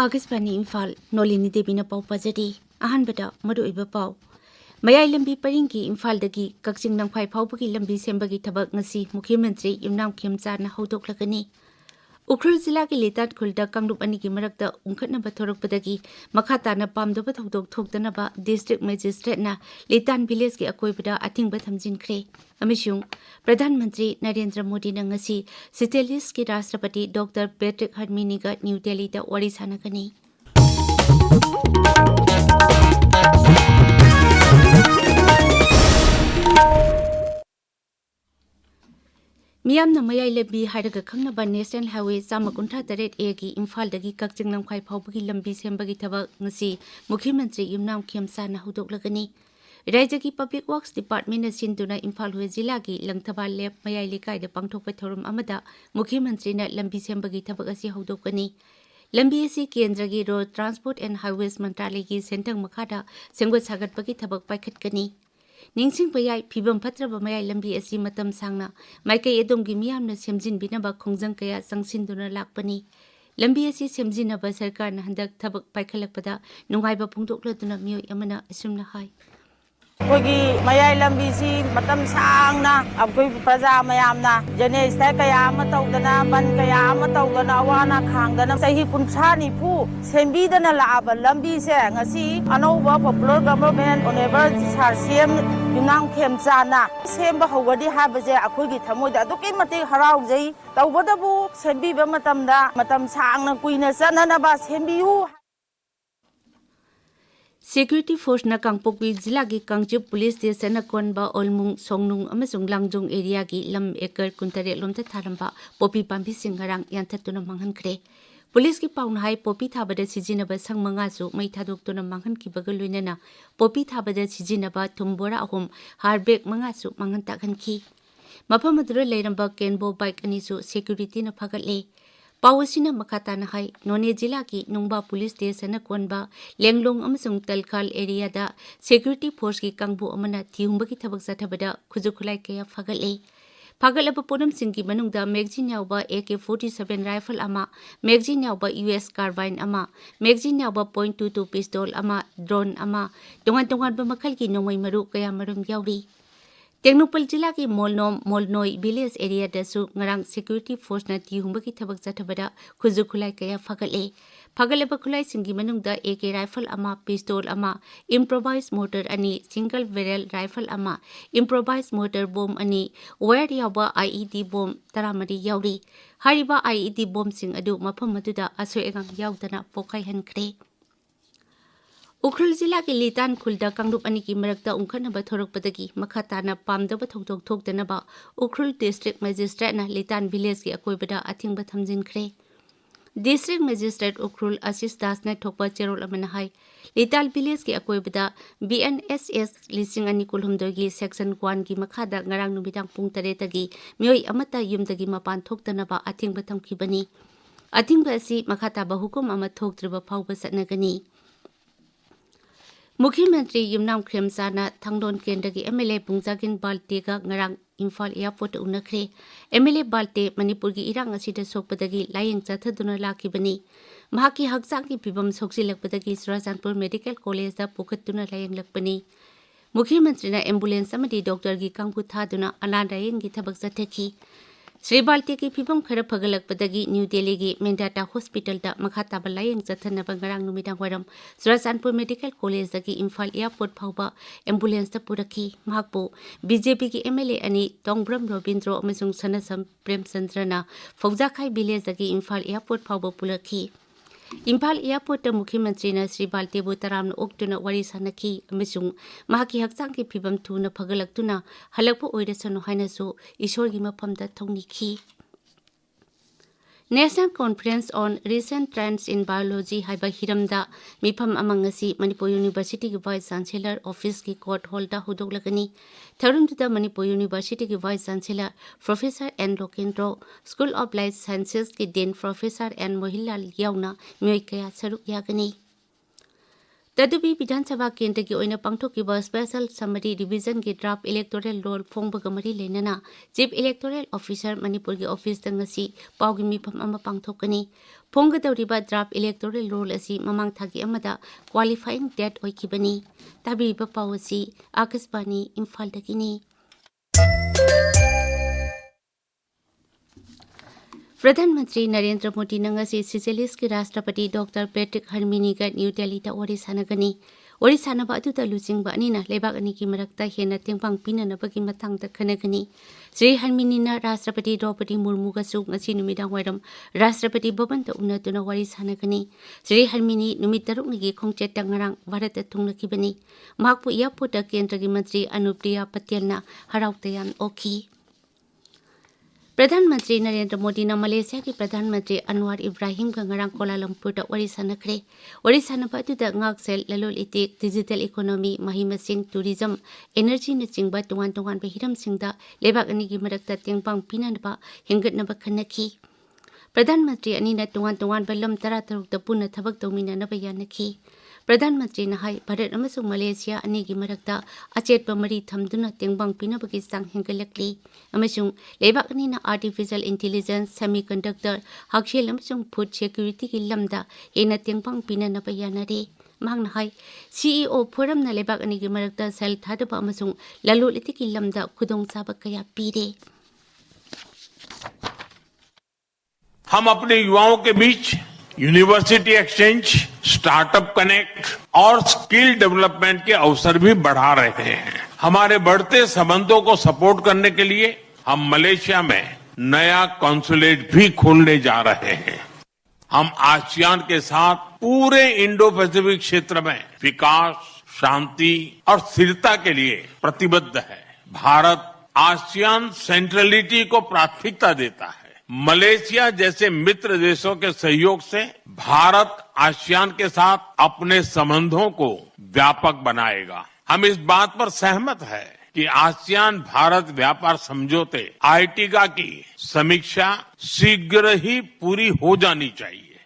Agisbani Imphal Nolini Devi na pau pajadi ahanbada madu iba pau mayai lambi paringi Imphal dagi kakjing nangphai phaubagi lambi sembagi thabak ngasi Mukhyamantri Yumnam Khemchana haudoklagani Ukhrul Zilla ki Letat Khulda Kanglup ani ki marakta ungkhatnaba thorakpadagi makhatana pamdaba thodok thokdanaba district magistrate na Letan village ki akoibada athingba thamjinkhre amishung Pradhan Mantri Narendra Modi na ngasi Seychelles ki Rashtrapati Dr. Patrick Harmini ga New Delhi da wari sanagani Miyamna mayai lambi hairaga khangnaba National Highway 168A gi Imphal dagi kakjing nangkhai phaubagi lambi sembagi thabak ngasi Mukhyamantri Yumnam Khemchana haudoklagani Rajya Public Works Department na sinduna Imphal West Jilla gi Langthaba Lep mayai likai da pangthokpa thorum amada Mukhyamantri na lambi sembagi thabak asi haudokani lambi asi kendra gi Road Transport and Highways Mantralaya gi sentang makhada senggot sagatpagi thabak paikhatkani Ningsing payai phibam phatraba mayai lambi asi matam sangna maikai edom gi miyamna semjin binaba khongjang kaya sangsinduna lakpani lambi asi semjinaba sarkar na handak thabak paikhalakpada nungaiba phungdokladuna miyoi amana asumna hai Kogi mayai lambi si matam sangna abkoi praja mayamna jane stai kaya ama tawdana ban kaya ama tawdana awana khangdana sahi kunthra ni phu sembidana laaba lambi se ngasi anova popular government honorable sar cm Yumnam Khemchana semba hogadi habaje akoigi thamoida aduki mati haraujai tawbadabu sembiba matam sangna kuina sanana ba sembiu Security Force na Kangpokpi Jilla gi Kangchup Police Station na konba Olmung Songnung amasung Langjung area gi lam ekar kuntare lomta tharamba popi pambi singarang yanthatuna manghankhre Police ki pauna hai popi thabada sijinaba sangmanga su mai thadoktuna manghankibaga loinana popi thabada sijinaba thumbora ahum harbek manga su manghantakhanki mapamadura leiramba kenbo bike ani su security na phagatle Pawasina makatana hai None Jilla ki Nungba Police Station na konba Lenglong amasung Talkal area da Security Force ki kangbu amana thihumba ki thabak sathabada khujukhulai kaya Phagalaba ponam singki manungda magazine yauba AK-47 rifle ama magazine yauba US carbine ama magazine yauba .22 pistol ama drone ama dongan ba makhal ki nomai maru kaya marum yauri Teknopal Jilla ki Molnoi village area dasu ngarang security force na tihumba ki thabak zathabada khujukhulai kaya phagalaba khulai singi manungda AK rifle ama pistol ama improvised mortar ani single barrel rifle ama improvised mortar bomb ani wire yaba IED bomb taramari yauri hariba IED bomb sing adu mafam maduda asoegang yaudana pokai hankre Ukhrul Zilla ki Letan Khulda Kanglup ani ki marakta ungkhanaba thorakpadagi makhatana pamdaba thodok thokdanaba Ukhrul District Magistrate na Letan Village ki akoibada athingba thamjinkhre District Magistrate Ukhrul Ashish Das na thokpa cherol amana hai Letan Village ki akoibada BNSS lising ani kulhumdoi gi section 1 gi makhada ngarang numidang pung 3 tagi mioi amata yumdagi mapan thokdanaba athingba thamkhibani athingba asi makhataba hukum ama thoktriba phauba satnagani Mukhyamantri Yumnam Khemchana Thangdon Kendagi MLA Pungjagin Balte ga ngarang Imphal Airport unakre MLA Balte Manipur gi irang asida sokpadagi layeng chathaduna lakibani mahaki hakchang ki pibam soksilakpadagi Surajapur Medical College da pukhatuna layeng lakpani Mukhyamantri na ambulance amadi doctor gi kangpu thaduna anadayeng gi thabak chathaki Sri Balte ki pibam khara phagalakpadagi New Delhi gi Mendata Hospital da makhataba layeng chathanaba ngarang numidang waram Surajapur Medical College da gi Imphal Airport phauba ambulance da purakhi mahakpo BJP ki MLA ani Tongbram Robindro amasung Sanasam Premchandra na Faujakhai village da gi Imphal Airport phauba purakhi Imphal Airport da Mukhyamantri na Sri Balte bu taramna oktuna wari sanakhi amasung mahaki hakchang ki phibam thuna phagalaktuna halakpa oirasanu haina su ishor gi maphamda thongnikhi National Conference on Recent Trends in Biology haiba hiramda mifam amangasi Manipur University ki Vice Chancellor Office ki court hall da hudoklagani Tharumda Manipur University ki Vice Chancellor Professor N Lokendro School of Life Sciences ki Dean Professor N Mohilal yauna mioi kaya saruk yagani Tadubi विधानसभा केंद्र की ओइना पांगथोकिबा special summary revision की draft electoral roll फोंबगा मरी लेनना chief electoral officer Manipur की office तंगसी पाउगी मिफम अमा पांगथोकनी फोंगदौरिबा draft electoral roll असी ममांग थागी अमदा qualifying date ओइखिबनी ताबीबा पावसी Akashvani Imphal दगिनी प्रधानमंत्री नरेंद्र मोदी नंगसी सिसेलिस के राष्ट्रपति डॉक्टर पैट्रिक हर्मिनी का न्यू दिल्ली ता ओरी सानगनी ओरी सानबा अदुता लुचिंगबा अनिना लेबाक अनी की मरक्ता हेना तेंगपांग पिननबगी मथांगदा खनगनी श्री हर्मिनीना राष्ट्रपति द्रौपदी मुर्मू गसु ngasi नुमिदांग वायरम राष्ट्रपति भवन ता उन्नतुना वारी सानगनी श्री हर्मिनी नुमित तरुकनिगी खोंगचेत तंगरांग भारत थुंगनकिबनी माकपु एयरपोर्ट केंद्र की मंत्री अनुप्रिया पटेलना हराउतयान ओखी प्रधानमंत्री नरेंद्र मोदी ने मलेशिया के प्रधानमंत्री अनवर इब्राहिम का ngarang कोलालमपुर वरी सानखरे वरी सानबा ngakсel lalol itik digital economy महिमसिंग टूरिज्म एनर्जी न चिंगबा तोंगान तोंगान बे हिरम सिंगदा लेबाक अनि की मरकता तेंगपांग पिननबा हिंगतनबा खनखी प्रधानमंत्री अनि न तोंगान तोंगान बलम 13 पुनः थबक तौमिननबा यानखी प्रधानमंत्री नहाय भारत अमसुंग मलेशिया अनि की मरकता अचेत मरी थमदुना तेंगबांग पिनबगी सांग हेंगलकली अमसुंग लेबाक अनि न आर्टिफिशियल इंटेलिजेंस सेमीकंडक्टर हक्सेल अमसुंग फूड सिक्योरिटी की लमदा हेना तेंगबांग पिननबा यानरे मांगना हाय सीईओ फोरम न लेबाक अनि की मरकता सेल थादबा अमसुंग ललोलिति की लमदा खुदोंग साबा कया पीरे हम अपने युवाओं के बीच यूनिवर्सिटी एक्सचेंज, स्टार्टअप कनेक्ट और स्किल डेवलपमेंट के अवसर भी बढ़ा रहे हैं। हमारे बढ़ते संबंधों को सपोर्ट करने के लिए हम मलेशिया में नया कॉन्सुलेट भी खोलने जा रहे हैं। हम आसियान के साथ पूरे इंडो पैसिफिक क्षेत्र में विकास, शांति और स्थिरता के लिए प्रतिबद्ध है। भारत आसियान सेंट्रलिटी को प्राथमिकता देता है। मलेशिया जैसे मित्र देशों के सहयोग से भारत आसियान के साथ अपने संबंधों को व्यापक बनाएगा। हम इस बात पर सहमत है कि आसियान भारत व्यापार समझौते आईटीका की समीक्षा शीघ्र ही पूरी हो जानी चाहिए।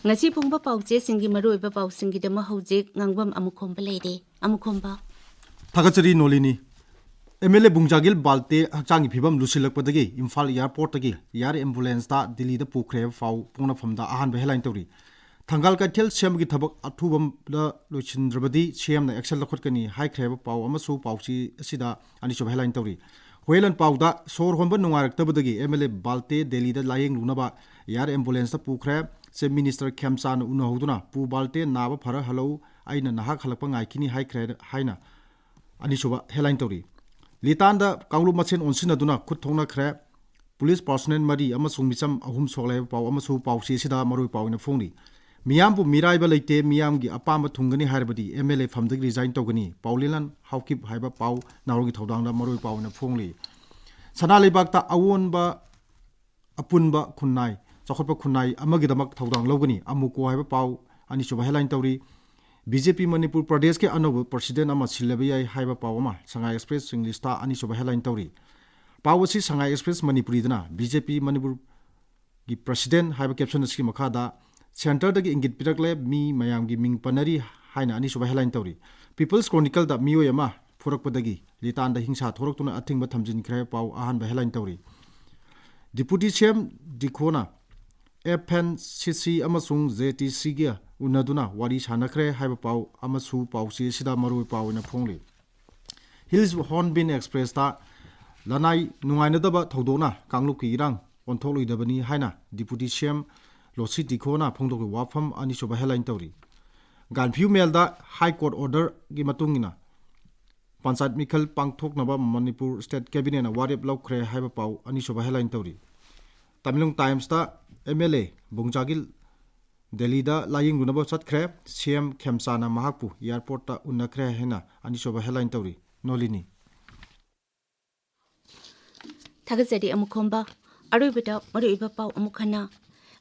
ngasi pungba pauche singi maruiba pau singi dama hojik ngangbam amukhomba leide amukhomba थागचरी नोलिनी एमएलए बुंजागिल बाल्ते हचांगी फिबम लुसिलकपदगी इम्फाल एयरपोर्ट तगी यार एम्बुलेंस ता दिल्ली द पुखरे फाउ पुंगनफमदा आहान बहेलाइन तौरी थंगाल कैथेल सेम की थबक अथुबम द लुचिंद्रबदी सेम न एक्शन लखटकनी हाइख्रेब पाउ अमसु पाउची असिदा अनिसो बहेलाइन तौरी होयलन पाउदा सोर होंब नुंगारक्तबदगी एमएलए बाल्ते दिल्ली द लायंग लुनबा यार एम्बुलेंस ता पुखरे से मिनिस्टर खेमचान उनहुदुना पु बाल्ते नाब फर हलो आइना नाहक हलप गाइखिनी हाइख्रे हाइना अनिसुबा हेलाइन तौरी लितान दा कांगलु मसेन ओनसिनदुना खुद थोंना खरे पुलिस पर्सनल मरी अमसुंग मिचम अहुम सोले पाउ अमसु पाउसी सिदा मरुई पाउने फोंगनी मियामबु मिराइबा लेते मियामगी अपाम थुंगनी हारबदी एमएलए फमदगी रिजाइन तौगनी पाउलिलन हाउकिप हाइबा पाउ नारोगी थौदांगदा मरुई पाउने फोंगली सना लेबाकता अवोनबा अपुनबा खुन्नाई चखोपा खुन्नाई अमगिदमक थौदांग लौगनी अमुको हाइबा पाउ अनिसुबा हेलाइन तौरी बीजेपी मणिपुर प्रदेश के अनौब प्रेसिडेंट सिलबयाई हाइबा पाव संगाई एक्सप्रेस इंग्लिश अनीसुब हेलाइन तौरी पाव संगाई एक्सप्रेस मणिपुरीदना बीजेपी मणिपुर की प्रेसिडेंट हाइबा कैप्शन की मखादा सेंटर की इंगित पिरकले मी मयाम की मिंग पनरी हाइना अनीसुब हेलाइन तौरी पीपल्स क्रॉनिकल दा मियोय अमा फुरकपदगी लितान दा हिंसा थोरक्तुना अथिंग थमजिनख्रे पाव आहान हेलाइन तौरी डिप्यूटी सीएम दिखोना एफएनसीसी अमसुंग जेटीसी गे उनदुना वारी सानखरे हाइबा पाउ अमसु पाउसी सिदा मरुई पाउना फोंगली हिल्स हॉर्नबिन एक्सप्रेस ता लनाई नुंगाइनदबा थौदोना कांगलुकी इरांग ओंथोलुइदबनी हाइना deputy CM lossy दिखोना फोंदोकी वाफम अनिसुबा हेलाइन तौरी गानफ्यू मेलदा high court order की मतुंगिना पंचायत मिखल पांगथोकनबा मणिपुर स्टेट कैबिनेट वारेप लौख्रे हाइबा पाउ अनिसुबा हेलाइन तौरी तमिलुंग टाइम्स ता एमएलए बुंजागिल दिल्ली दा लायिंग लुनबो चतख्रे सीएम खेमचाना महाकपु एयरपोर्ट ता उन्नख्रे हेना अनिसोबा हेलाइन तौरी नोलिनी थागजरी अमुखोंबा अरुइबदा मरुइबा पाउ अमुखना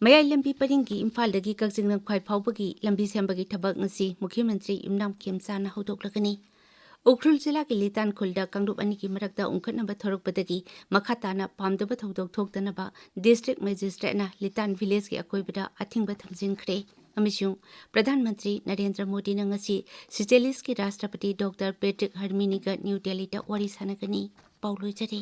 मयाई लंबी परिंगी इम्फाल दगी कक्जिंग नंख्वाई फाउबगी लंबी सेंबगी थबक ngasi मुख्यमंत्री इमनाम खेमचाना हौदोकलगनी उख्रुल जिला की लितान खुलदा कांगरूप अनि की मरकदा उंखटनबा थोरकपदगी मखाताना पामदबा थौदोक थोक्तनबा डिस्ट्रिक्ट मजिस्ट्रेटना लितान विलेज की अकोइबदा अथिंगबा थमजिनख्रे अमिसुं प्रधानमंत्री नरेंद्र मोदी नंगसी सिचेलिस की राष्ट्रपति डॉक्टर पेट्रिक हर्मिनीगा न्यू दिल्ली दा वारी सानगनी पाउलोइजरी।